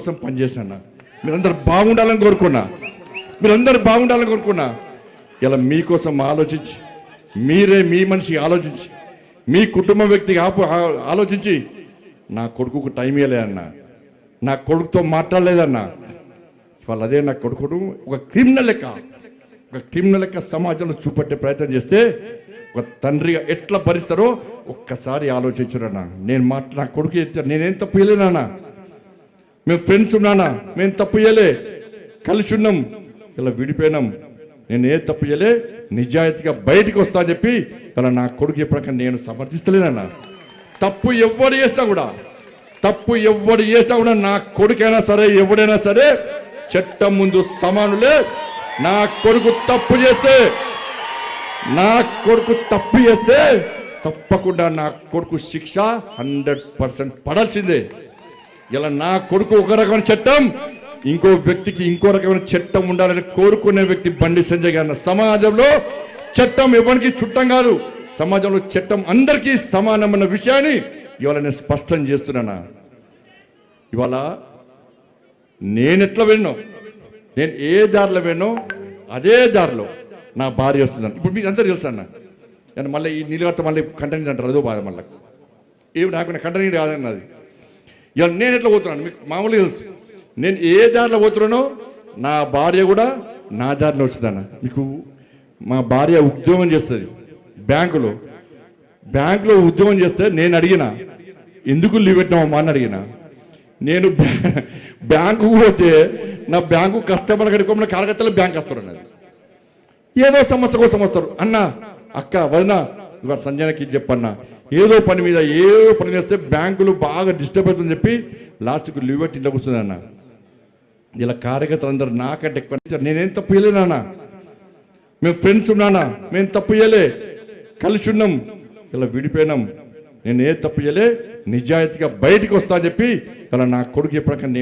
మీకోసం పనిచేసిన మీరందరూ బాగుండాలని కోరుకున్నా ఇలా మీకోసం ఆలోచించి మీరే మీ మనిషి ఆలోచించి మీ కుటుంబ వ్యక్తికి ఆలోచించి నా కొడుకుకు టైం ఇవ్వలేదన్నా, నా కొడుకుతో మాట్లాడలేదన్నా. ఇవాళ అదే నా కొడుకును ఒక క్రిమినల్ లెక్క సమాజంలో చూపెట్టే ప్రయత్నం చేస్తే ఒక తండ్రిగా ఎట్లా భరిస్తారో ఒక్కసారి ఆలోచించురన్నా. నా కొడుకు నేనేం తప్పు చేయలేనా? మేము ఫ్రెండ్స్ ఉన్నానా? మేము తప్పు చేయలే, కలిసి ఉన్నాం, ఇలా విడిపోయినాం. నేను ఏ తప్పు చేయలే, నిజాయితీగా బయటికి వస్తా అని చెప్పి ఇలా నా కొడుకు ఎప్పటికీ నేను సమర్థిస్తలేనన్నా. తప్పు ఎవరు చేసినా కూడా నా కొడుకైనా సరే ఎవడైనా సరే చట్టం ముందు సమానులే. నా కొడుకు తప్పు చేస్తే తప్పకుండా నా కొడుకు శిక్ష 100% పడాల్సిందే. ఇలా నా కొడుకు ఒక రకమైన చట్టం, ఇంకో వ్యక్తికి ఇంకో రకమైన చట్టం ఉండాలని కోరుకునే వ్యక్తి బండి సంజయ్ గారు. సమాజంలో చట్టం ఎవరికి చుట్టం కాదు, సమాజంలో చట్టం అందరికీ సమానమన్న విషయాన్ని ఇవాళ నేను స్పష్టం చేస్తున్నానా. ఇవాళ నేను ఎట్లా వెళ్ళినో, నేను ఏ దారిలో వెళ్ళినో అదే దారిలో నా భార్య వస్తుందని ఇప్పుడు మీకు అందరూ తెలుసు అన్న. నేను మళ్ళీ ఈ నీళ్ళతో మళ్ళీ కంటెంట్ అంటారు, అదో బాధ. మళ్ళీ ఏమి నాకు కంటెంట్ కాదన్నది. ఇవాళ నేను ఎట్లా పోతున్నాను మీకు మామూలుగా తెలుసు. నేను ఏ దారిలో పోతున్నానో నా భార్య కూడా నా దారిలో వచ్చిందన్న. మీకు మా భార్య ఉద్యోగం చేస్తుంది బ్యాంకులో ఉద్యోగం చేస్తే నేను అడిగిన ఎందుకు లీవ్ పెట్టినామమ్మా అని అడిగిన. నేను బ్యాంకు పోతే నా బ్యాంకు కస్టమర్ కడుకోమని కార్యకర్తలు బ్యాంక్ వస్తారు అన్నది. ఏదో సమస్య కోసం వస్తారు. అన్న అక్క వదిన ఇవాళ సంజయ్కి చెప్పన్నా, ఏదో పని మీద చేస్తే బ్యాంకులు బాగా డిస్టర్బ్ అవుతుందని చెప్పి లాస్ట్కు లీవ్ పెట్టి ఇంట్లో కూర్చుంది అన్న. ఇలా కార్యకర్తలు అందరూ నాకంటే ఎక్కువ. నేనేం తప్పు చేయలేనా? మేము ఫ్రెండ్స్ ఉన్నానా? మేము తప్పు చేయలే, కలిసి ఉన్నాం, ఇలా విడిపోయినాం. నేను ఏ తప్పు చేయలే, నిజాయితీగా బయటికి వస్తా అని చెప్పి ఇలా నా కొడుకు ఎప్పటికన్నా